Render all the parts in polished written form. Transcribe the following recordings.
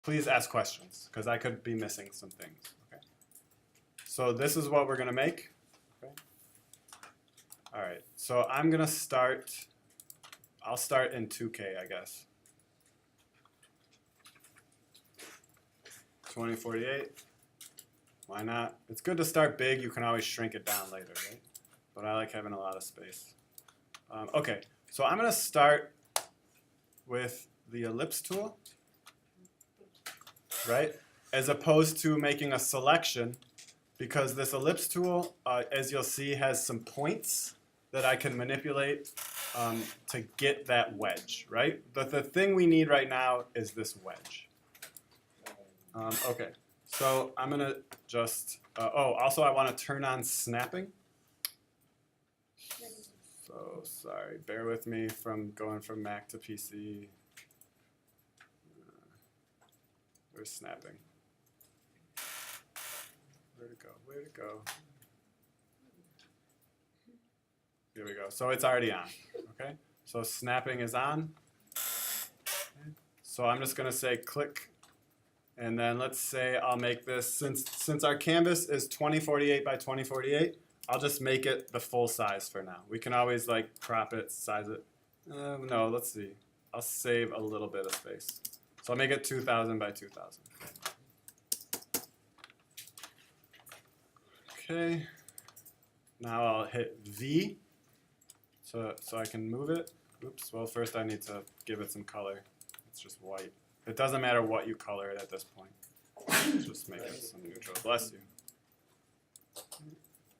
please ask questions, because I could be missing some things. Okay. So this is what we're going to make. Okay. All right. So I'm going to start. I'll start in 2K, I guess. 2048. Why not? It's good to start big. You can always shrink it down later, right? But I like having a lot of space. Okay, so I'm going to start with the ellipse tool, right? As opposed to making a selection, because this ellipse tool, as you'll see, has some points that I can manipulate to get that wedge, right? But the thing we need right now is this wedge. Okay, so I'm going to just, also I want to turn on snapping. So sorry, bear with me from going from Mac to PC. Where's snapping? Where'd it go? Where'd it go? Here we go. So it's already on. Okay. So snapping is on. Okay. So I'm just going to say click. And then let's say I'll make this, since our canvas is 2048 by 2048, I'll just make it the full size for now. We can always like crop it, size it. No, let's see. I'll save a little bit of space. So I'll make it 2000 by 2000. Okay. Now I'll hit V so I can move it. Oops, well first I need to give it some color. It's just white. It doesn't matter what you color it at this point. Just make it some neutral. Bless you.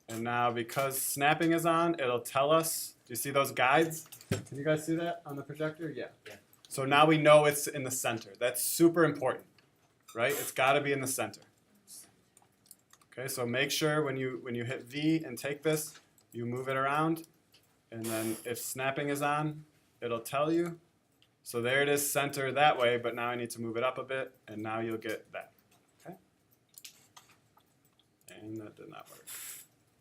And now because snapping is on, it'll tell us, do you see those guides? Can you guys see that on the projector? Yeah. So now we know it's in the center. That's super important, right? It's got to be in the center. Okay, so make sure when you hit V and take this, you move it around. And then if snapping is on, it'll tell you. So there it is, center that way, but now I need to move it up a bit, and now you'll get that. Okay? And that did not work.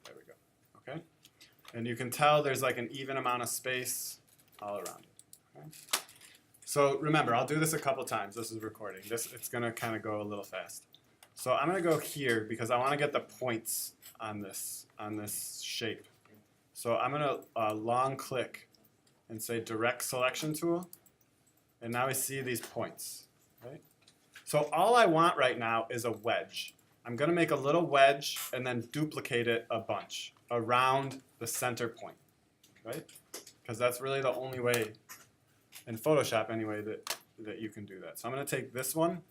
There we go. Okay? And you can tell there's like an even amount of space all around it. Okay? So remember, I'll do this a couple times. This is recording. It's going to kind of go a little fast. So I'm going to go here because I want to get the points on this shape. So I'm going to long click and say direct selection tool. And now I see these points, right? So all I want right now is a wedge. I'm going to make a little wedge and then duplicate it a bunch around the center point, right? Because that's really the only way, in Photoshop anyway, that you can do that. So I'm going to take this one,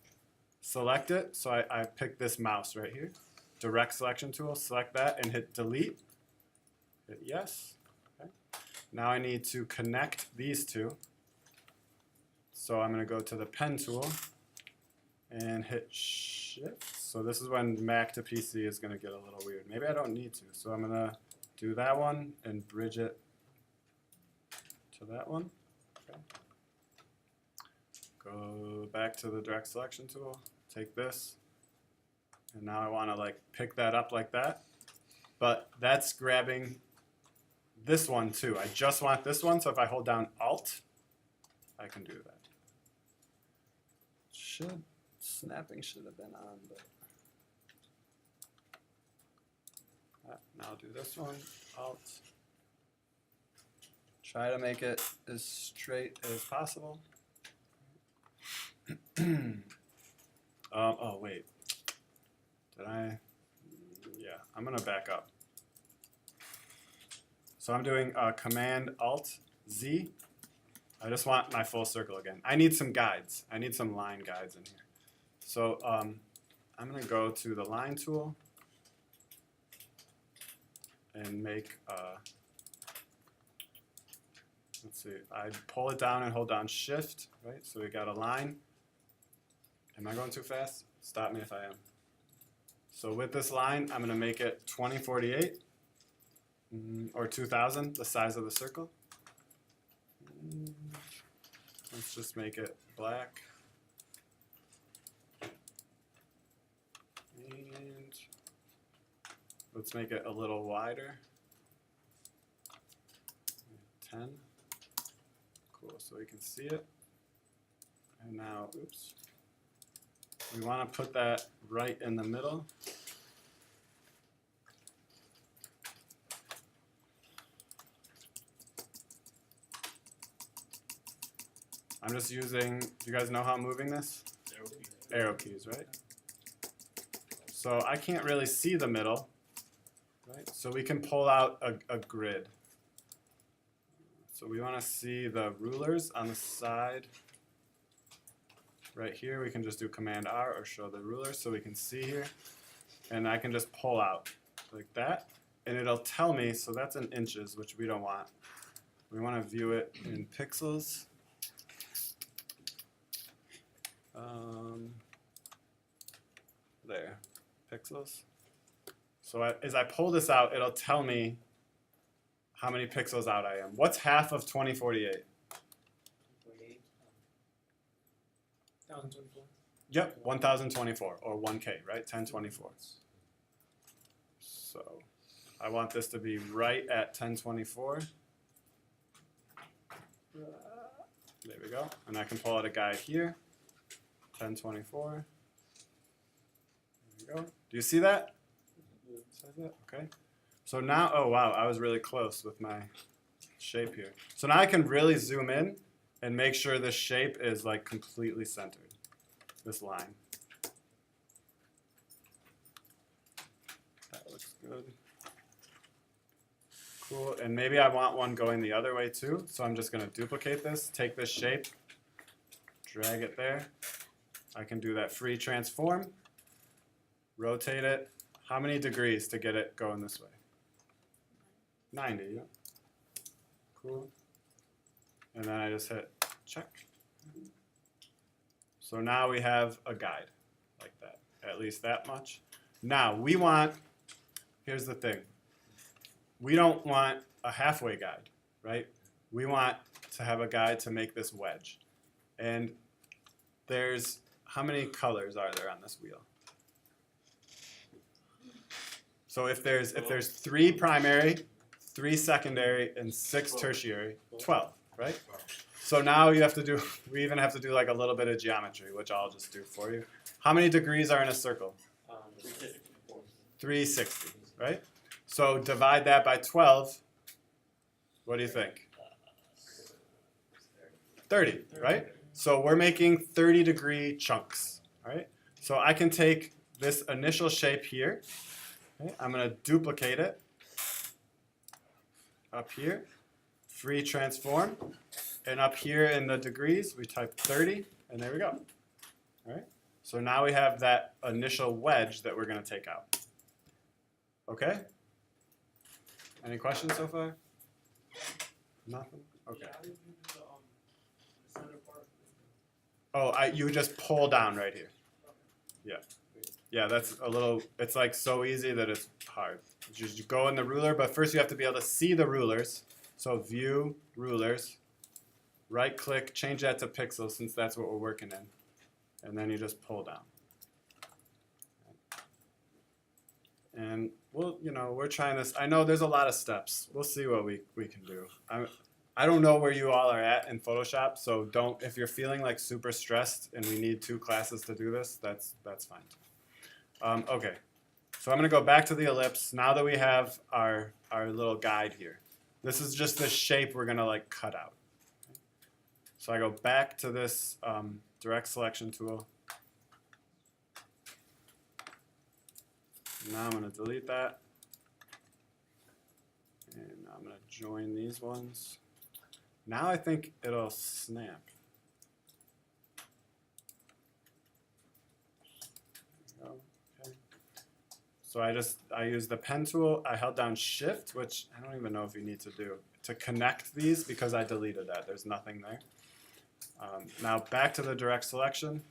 select it. So I pick this mouse right here, direct selection tool, select that and hit delete. Hit yes. Okay. Now I need to connect these two. So I'm going to go to the pen tool and hit shift. So this is when Mac to PC is going to get a little weird. Maybe I don't need to. So I'm going to do that one and bridge it to that one. Okay. Go back to the direct selection tool, take this, and now I want to like pick that up like that. But that's grabbing this one too. I just want this one, so if I hold down Alt, I can do that. Snapping should have been on, but now I'll do this one, Alt. Try to make it as straight as possible. Oh wait, did I? Yeah, I'm gonna back up. So I'm doing Command Alt Z. I just want my full circle again. I need some guides. I need some line guides in here. So I'm going to go to the line tool and make, let's see, I pull it down and hold down Shift, right? So we got a line. Am I going too fast? Stop me if I am. So with this line, I'm going to make it 2048 or 2000, the size of the circle. Let's just make it black. And let's make it a little wider. 10. Cool, so we can see it. And now, oops. We want to put that right in the middle. I'm just using, do you guys know how I'm moving this? Arrow keys, right? So I can't really see the middle, right? So we can pull out a grid. So we want to see the rulers on the side. Right here, we can just do Command R or show the ruler so we can see here. And I can just pull out like that. And it'll tell me, so that's in inches, which we don't want. We want to view it in pixels. There, pixels. So as I pull this out, it'll tell me how many pixels out I am. What's half of 2048? 1024. Yep, 1024 or 1K, right? 1024. So I want this to be right at 1024. There we go. And I can pull out a guide here. 1024. There we go. Do you see that? Says that? Okay. So now, oh wow, I was really close with my shape here. So now I can really zoom in and make sure this shape is like completely centered, this line. That looks good. Cool, and maybe I want one going the other way too, so I'm just gonna duplicate this, take this shape, drag it there. I can do that free transform, rotate it. How many degrees to get it going this way? 90, yeah. Cool. And then I just hit check. So now we have a guide like that, at least that much. Now we want, here's the thing. We don't want a halfway guide, right? We want to have a guide to make this wedge. And there's, how many colors are there on this wheel? So if there's 3 primary, 3 secondary, and 6 tertiary, 12, right? So now you have to do, we even have to do like a little bit of geometry, which I'll just do for you. How many degrees are in a circle? 360, right? So divide that by 12. What do you think? 30, right? So we're making 30-degree chunks, right? So I can take this initial shape here. Okay? I'm going to duplicate it up here, free transform, and up here in the degrees, we type 30, and there we go. All right? So now we have that initial wedge that we're going to take out. Okay? Any questions so far? Nothing? Okay. Oh, you just pull down right here. Yeah. Yeah, that's a little, it's like so easy that it's hard. You just go in the ruler, but first you have to be able to see the rulers. So view, rulers, right click, change that to pixels since that's what we're working in. And then you just pull down. And we'll, we're trying this. I know there's a lot of steps. We'll see what we can do. I don't know where you all are at in Photoshop, so don't, if you're feeling like super stressed and we need 2 classes to do this, that's fine. Okay, so I'm going to go back to the ellipse. Now that we have our little guide here, this is just the shape we're going to like cut out. So I go back to this direct selection tool. Now I'm going to delete that. And I'm going to join these ones. Now I think it'll snap. There we go. Okay. So I used the pen tool. I held down Shift, which I don't even know if you need to do, to connect these because I deleted that. There's nothing there. Now back to the direct selection.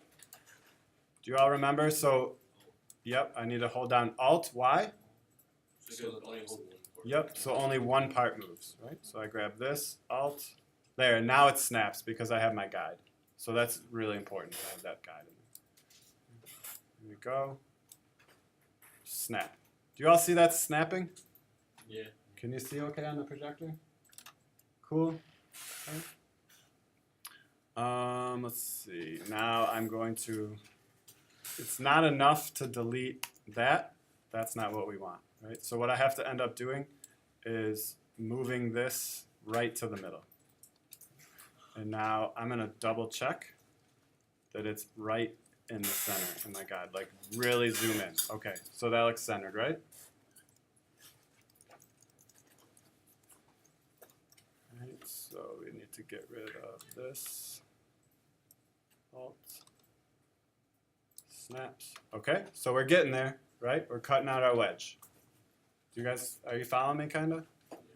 Do you all remember? So, yep, I need to hold down Alt, Y. Yep, so only one part moves, right? So I grab this, Alt, there, and now it snaps because I have my guide. So that's really important to have that guide in there. Here we go. Snap. Do you all see that snapping? Yeah. Can you see okay on the projector? Cool. Okay. Let's see. Now I'm going to it's not enough to delete that. That's not what we want, right? So what I have to end up doing is moving this right to the middle. And now I'm going to double check that it's right in the center. Oh my God, like really zoom in. Okay, so that looks centered, right? Right, so we need to get rid of this. Alt. Snaps. Okay, so we're getting there, right? We're cutting out our wedge. You guys, are you following me, kind of?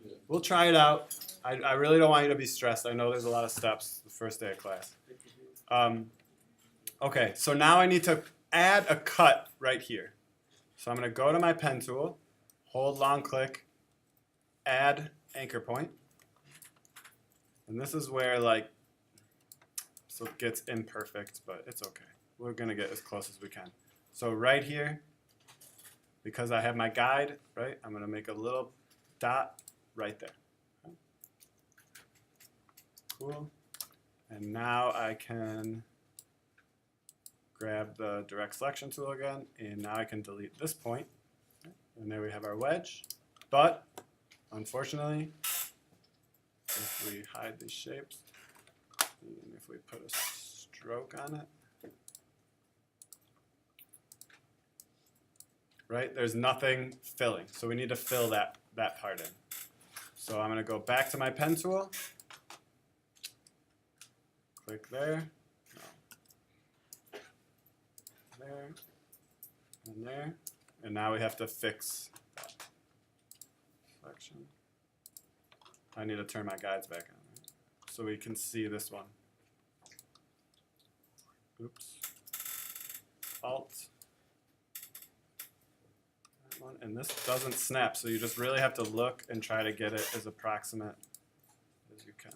Yeah. We'll try it out. I really don't want you to be stressed. I know there's a lot of steps the first day of class. Okay, so now I need to add a cut right here. So I'm going to go to my pen tool, hold long click, add anchor point. And this is where like, so it gets imperfect, but it's okay. We're going to get as close as we can. So right here, because I have my guide, right, I'm going to make a little dot right there. Okay. Cool. And now I can grab the direct selection tool again, and now I can delete this point. Okay. And there we have our wedge. But unfortunately, if we hide these shapes, and if we put a stroke on it, right, there's nothing filling. So we need to fill that part in. So I'm going to go back to my pen tool, click there, no. There, and there, and now we have to fix that selection. I need to turn my guides back on, right? So we can see this one. Oops. Alt. That one. And this doesn't snap, so you just really have to look and try to get it as approximate as you can.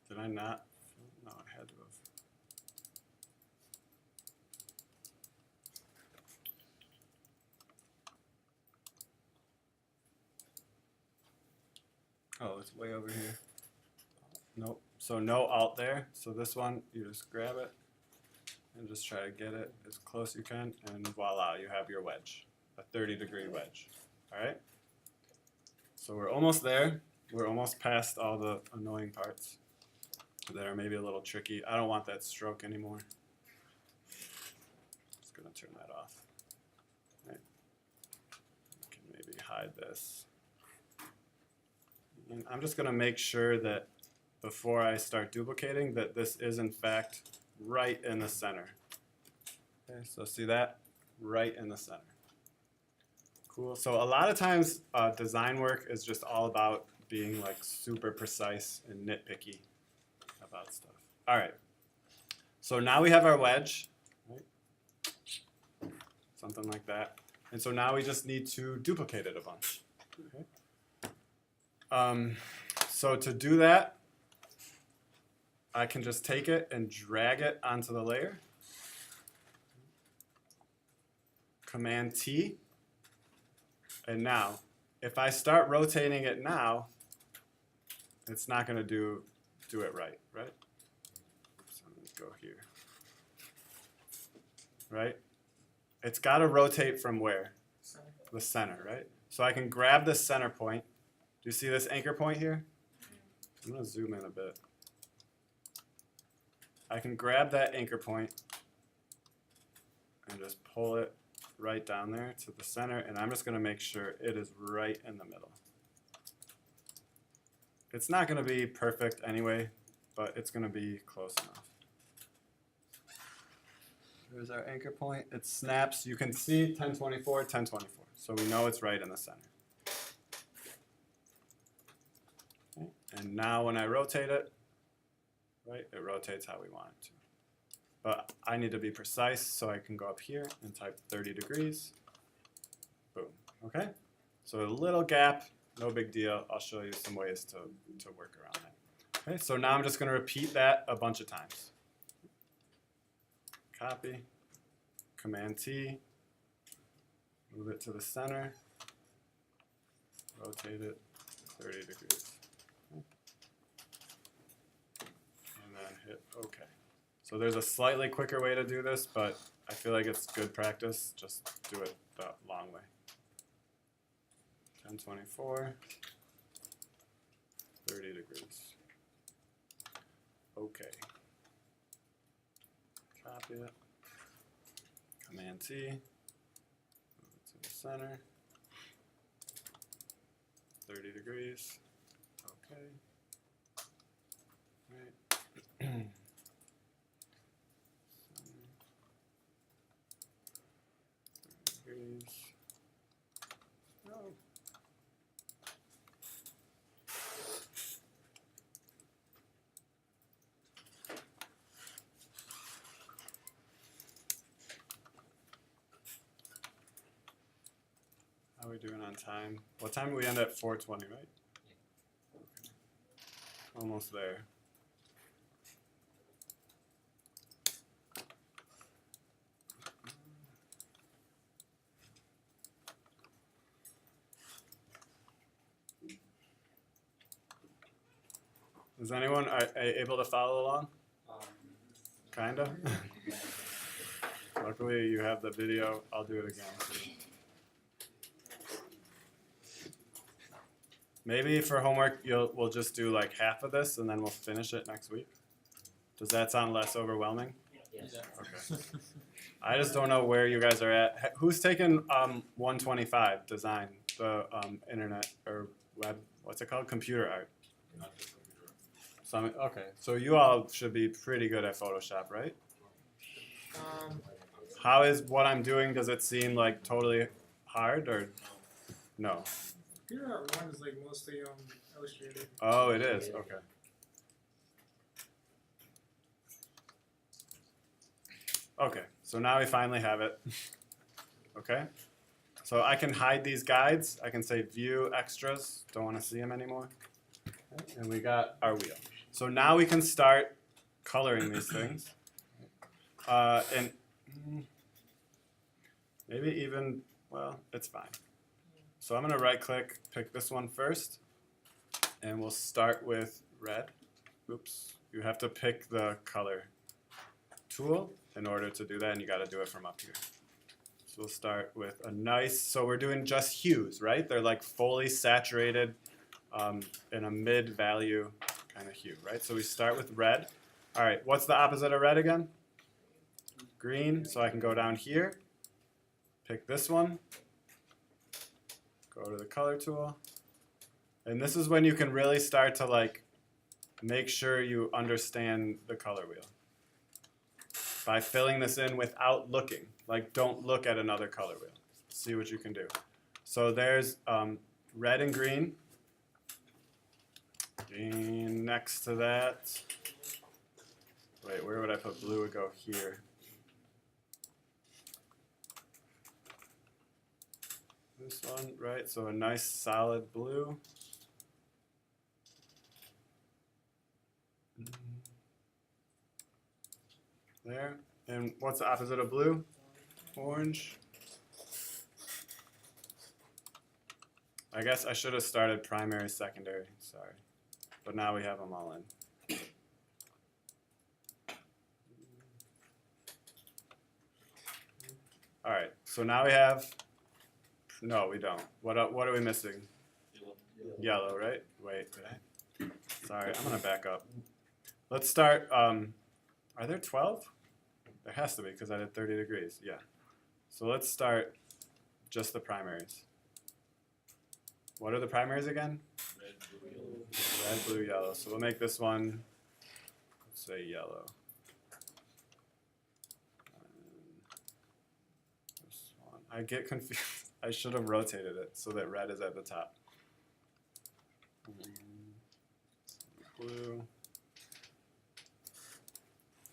Did I not? No, I had to have. Oh, it's way over here. Nope. So no alt there. So this one, you just grab it and just try to get it as close as you can, and voila, you have your wedge, a 30-degree wedge. All right? So we're almost there. We're almost past all the annoying parts that are maybe a little tricky. I don't want that stroke anymore. Just gonna turn that off. Right. We can maybe hide this. And I'm just gonna make sure that before I start duplicating that this is in fact right in the center. Okay, so see that? Right in the center. Cool. So a lot of times design work is just all about being like super precise and nitpicky about stuff. All right. So now we have our wedge, right? Something like that. And so now we just need to duplicate it a bunch. Okay. So to do that, I can just take it and drag it onto the layer. Command T. And now, if I start rotating it now, it's not going to do it right? Oops, I'm going to go here. Right? It's got to rotate from where? Center. The center, right? So I can grab the center point. Do you see this anchor point here? I'm going to zoom in a bit. I can grab that anchor point and just pull it right down there to the center, and I'm just going to make sure it is right in the middle. It's not going to be perfect anyway, but it's going to be close enough. There's our anchor point. It snaps. You can see 1024, 1024. So we know it's right in the center. Okay. And now when I rotate it, right, it rotates how we want it to. But I need to be precise, so I can go up here and type 30 degrees. Boom. Okay? So a little gap, no big deal. I'll show you some ways to work around that. Okay, so now I'm just going to repeat that a bunch of times. Copy, Command T, move it to the center, rotate it 30 degrees. And then hit OK. So there's a slightly quicker way to do this, but I feel like it's good practice. Just do it the long way. 1024, 30 degrees. OK. Copy it. Command T. Move it to the center. 30 degrees. OK. Right. 30 degrees. Oh. How are we doing on time? What time do we end at? 4:20, right? Okay. Almost there. Is anyone able to follow along? Kinda? Luckily you have the video. I'll do it again. Maybe for homework we'll just do like half of this and then we'll finish it next week. Does that sound less overwhelming? Yes. Okay. I just don't know where you guys are at. Who's taken 125 design, the internet or web, what's it called? Computer art. Okay, so you all should be pretty good at Photoshop, right? How is what I'm doing, does it seem like totally hard or no? Computer art one is like mostly illustrated. Oh, it is, okay. Okay, so now we finally have it. Okay, so I can hide these guides. I can say view extras, don't want to see them anymore. Okay, and we got our wheel. So now we can start coloring these things. And maybe even, well, it's fine. So I'm going to right click, pick this one first, and we'll start with red. Oops, you have to pick the color tool in order to do that, and you got to do it from up here. So we'll start with a nice, so we're doing just hues, right? They're like fully saturated in a mid-value kind of hue, right? So we start with red. All right, what's the opposite of red again? Green, so I can go down here, pick this one, go to the color tool, and this is when you can really start to like make sure you understand the color wheel. By filling this in without looking, like don't look at another color wheel. See what you can do. So there's red and green. Green next to that. Wait, where would I put blue? Would go here. This one, right? So a nice solid blue. There. And what's the opposite of blue? Orange. I guess I should have started primary, secondary. Sorry. But now we have them all in. All right. So now we have. No, we don't. What are we missing? Yellow, right? Wait, did I? Sorry, I'm gonna back up. Let's start. Are there 12? There has to be because I did 30 degrees. Yeah. So let's start just the primaries. What are the primaries again? Red, blue, yellow. So we'll make this one, let's say yellow. This one. I get confused. I should have rotated it so that red is at the top. Blue.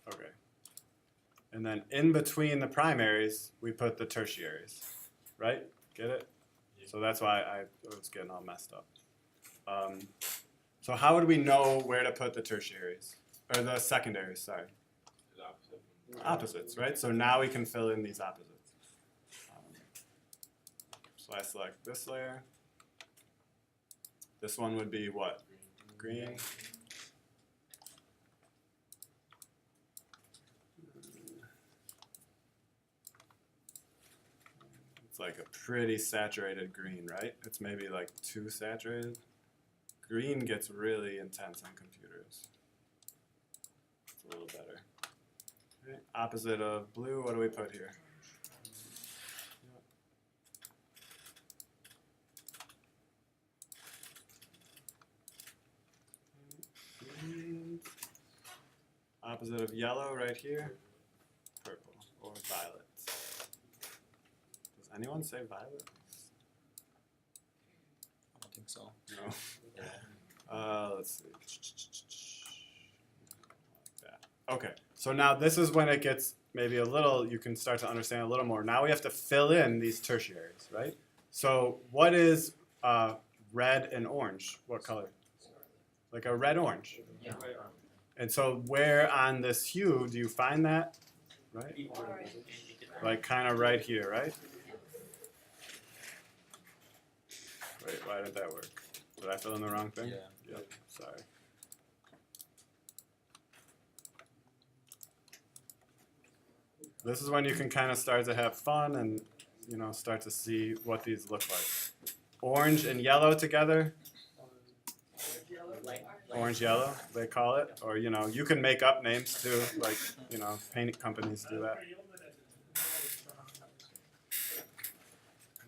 Okay. And then in between the primaries, we put the tertiaries, right? Get it? Yeah. So that's why I was getting all messed up. So how would we know where to put the tertiaries? Or the secondaries, sorry. Opposites, right? So now we can fill in these opposites. So I select this layer, This one would be what? Green. It's like a pretty saturated green, right? It's maybe like too saturated. Green gets really intense on computers. It's a little better. Okay. Opposite of blue, what do we put here? Green. Opposite of yellow right here, purple or violet. Does anyone say violet? I don't think so. No. Yeah. Let's see. Like that. Okay, so now this is when it gets maybe a little, you can start to understand a little more. Now we have to fill in these tertiaries, right? So what is red and orange? What color? Like a red-orange. Yeah. And so where on this hue do you find that? Right? Like kind of right here, right? Wait, why did that work? Did I fill in the wrong thing? Yeah. Yep, sorry. This is when you can kind of start to have fun and, you know, start to see what these look like. Orange and yellow together. Orange yellow, they call it. Or, you know, you can make up names too, like, you know, paint companies do that.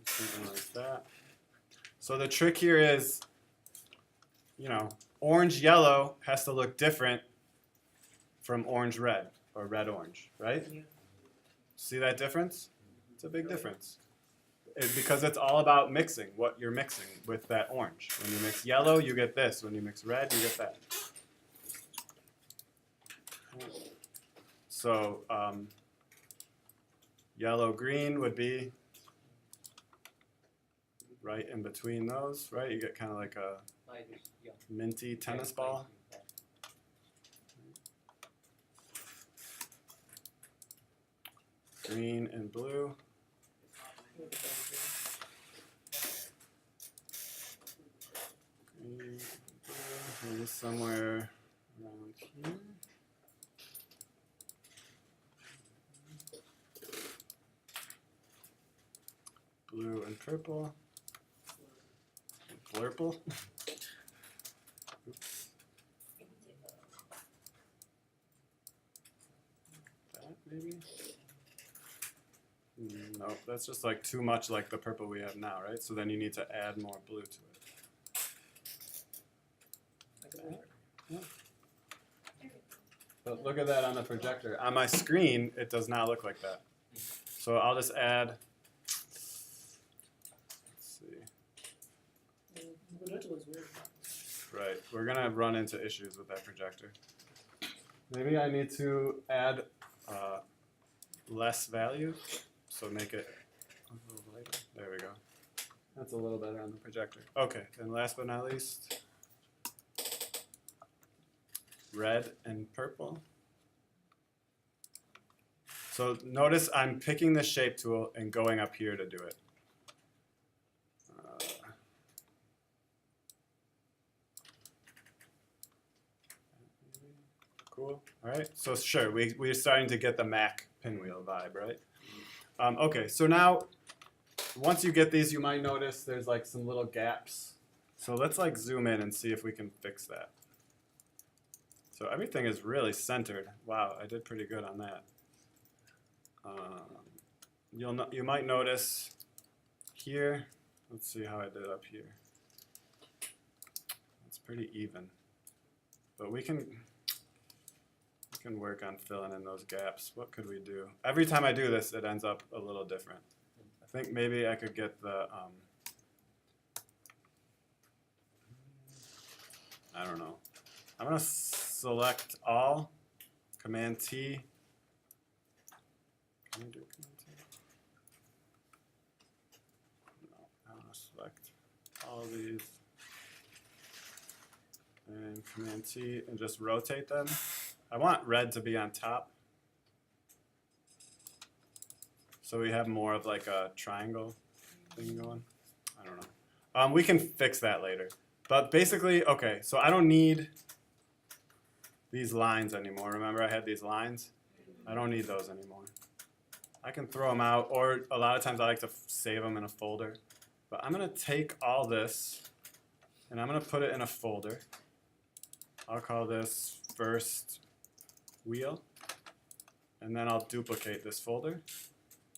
Something like that. So the trick here is, you know, orange yellow has to look different from orange red or red orange, right? See that difference? It's a big difference. Because it's all about mixing, what you're mixing with that orange. When you mix yellow, you get this. When you mix red, you get that. So yellow-green would be right in between those, right? You get kind of like a minty tennis ball. Green and blue. Green and blue. Maybe somewhere around here. Blue and purple. Blurple. Oops. That maybe? No, that's just like too much like the purple we have now, right? So then you need to add more blue to it. Yeah. But look at that on the projector. On my screen, it does not look like that. So I'll just add, let's see. Right, we're gonna run into issues with that projector. Maybe I need to add less value. So make it a little lighter. There we go. That's a little better on the projector. Okay, and last but not least, red and purple. So notice I'm picking the shape tool and going up here to do it. Cool. All right. So sure, we're starting to get the Mac pinwheel vibe, right? Okay, so now, once you get these, you might notice there's like some little gaps. So let's like zoom in and see if we can fix that. So everything is really centered. Wow, I did pretty good on that. You might notice here, let's see how I did up here. It's pretty even. But we can work on filling in those gaps. What could we do? Every time I do this, it ends up a little different. I think maybe I could get the, I don't know. I'm gonna select all, Command T. Can I do Command T? No, I wanna select all of these. And Command T and just rotate them. I want red to be on top. So we have more of like a triangle thing going. I don't know. We can fix that later. But basically, okay, so I don't need these lines anymore. Remember I had these lines? I don't need those anymore. I can throw them out, or a lot of times I like to save them in a folder. But I'm going to take all this, and I'm going to put it in a folder. I'll call this first wheel, and then I'll duplicate this folder.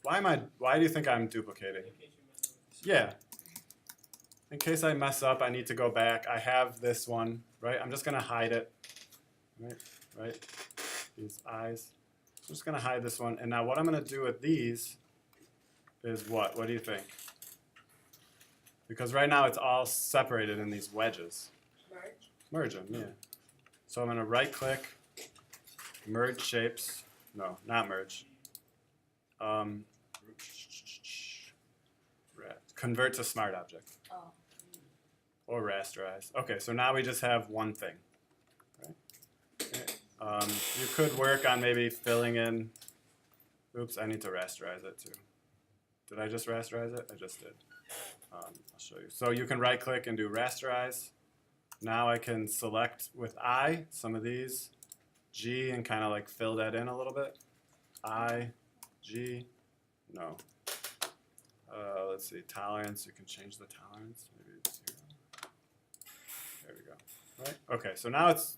Why do you think I'm duplicating? Yeah. In case I mess up, I need to go back. I have this one, right? I'm just going to hide it, right? These eyes. I'm just going to hide this one. And now what I'm going to do with these is what? What do you think? Because right now it's all separated in these wedges. Merge them, yeah. So I'm going to right click, merge shapes. No, not merge. Convert to smart object. Oh. Or rasterize. Okay, so now we just have one thing. Right? You could work on maybe filling in. Oops, I need to rasterize it too. Did I just rasterize it? I just did. I'll show you. So you can right click and do rasterize. Now I can select with I some of these, G, and kind of like fill that in a little bit. I, G, no. Let's see, tolerance, you can change the tolerance. Maybe it's 0. There we go. Right? Okay, so now it's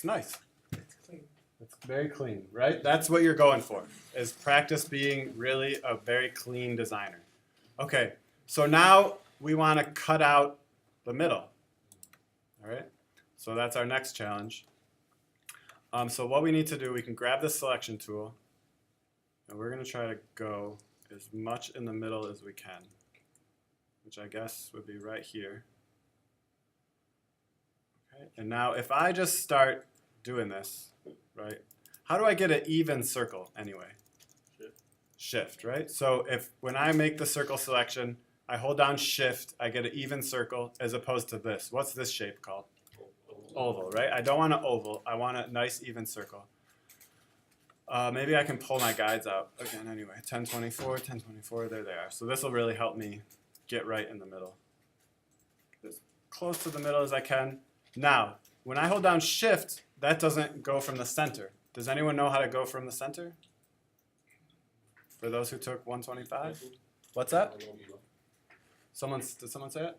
nice. It's clean. It's very clean, right? That's what you're going for, is practice being really a very clean designer. Okay, so now we want to cut out the middle. All right, so that's our next challenge. So what we need to do, we can grab the selection tool, and we're going to try to go as much in the middle as we can, which I guess would be right here. Okay, and now if I just start doing this, right, how do I get an even circle anyway? Shift, right? So when I make the circle selection, I hold down Shift, I get an even circle as opposed to this. What's this shape called? Oval, right? I don't want an oval. I want a nice even circle. Maybe I can pull my guides out again anyway. 1024, 1024, there they are. So this will really help me get right in the middle. As close to the middle as I can. Now, when I hold down Shift, that doesn't go from the center. Does anyone know how to go from the center? For those who took 125? What's that? Did someone say it?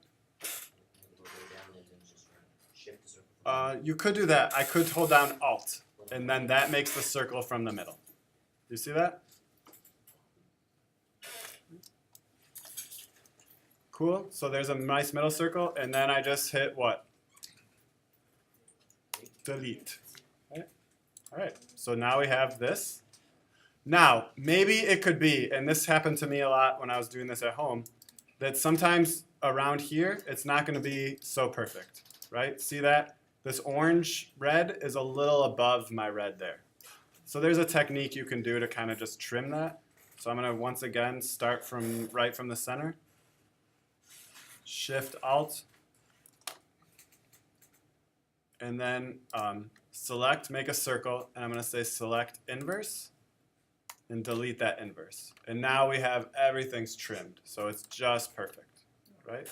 You could do that. I could hold down Alt, and then that makes the circle from the middle. Do you see that? Cool. So there's a nice middle circle, and then I just hit what? Delete. Right? All right. So now we have this. Now, maybe it could be, and this happened to me a lot when I was doing this at home, that sometimes around here, it's not going to be so perfect, right? See that? This orange red is a little above my red there. So there's a technique you can do to kind of just trim that. So I'm going to once again start from right from the center. Shift Alt. And then select, make a circle, and I'm going to say select inverse and delete that inverse. And now we have everything's trimmed. So it's just perfect, right?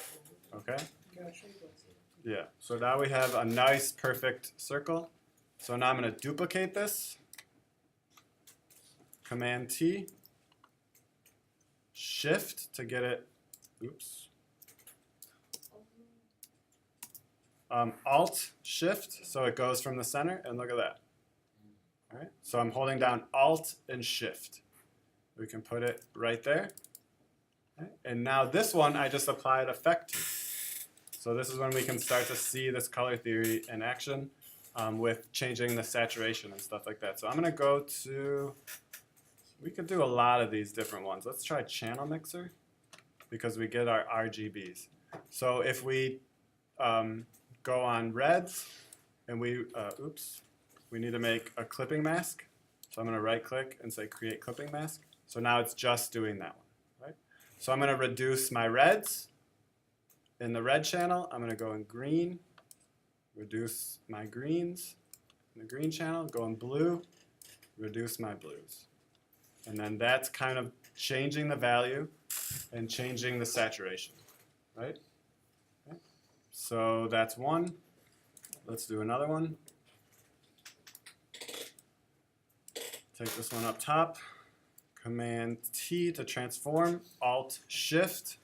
Okay? Yeah, so now we have a nice, perfect circle. So now I'm going to duplicate this. Command T. Shift to get it. Oops. Alt, Shift, so it goes from the center, and look at that. All right, so I'm holding down Alt and Shift. We can put it right there. Okay. And now this one, I just applied effect to. So this is when we can start to see this color theory in action with changing the saturation and stuff like that. So I'm going to go to, we could do a lot of these different ones. Let's try channel mixer because we get our RGBs. So if we go on reds and we need to make a clipping mask. So I'm going to right click and say create clipping mask. So now it's just doing that one, right? So I'm going to reduce my reds. In the red channel, I'm going to go in green, reduce my greens. In the green channel, go in blue, reduce my blues. And then that's kind of changing the value and changing the saturation, right? Okay. So that's one. Let's do another one. Take this one up top. Command T to transform. Alt Shift.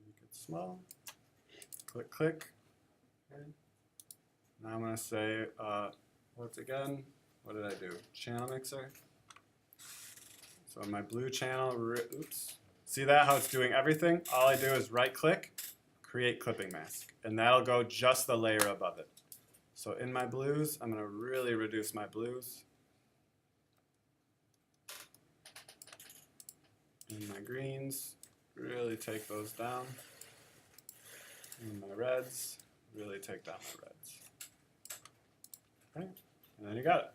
Make it small. Click, click. Okay. Now I'm going to say, what's again? What did I do? Channel mixer. So in my blue channel, oops. See that, how it's doing everything? All I do is right click, create clipping mask. And that'll go just the layer above it. So in my blues, I'm going to really reduce my blues. In my greens, really take those down. In my reds, really take down my reds. Okay, and then you got it.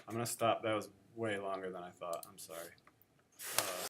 I'm going to stop. That was way longer than I thought. I'm sorry.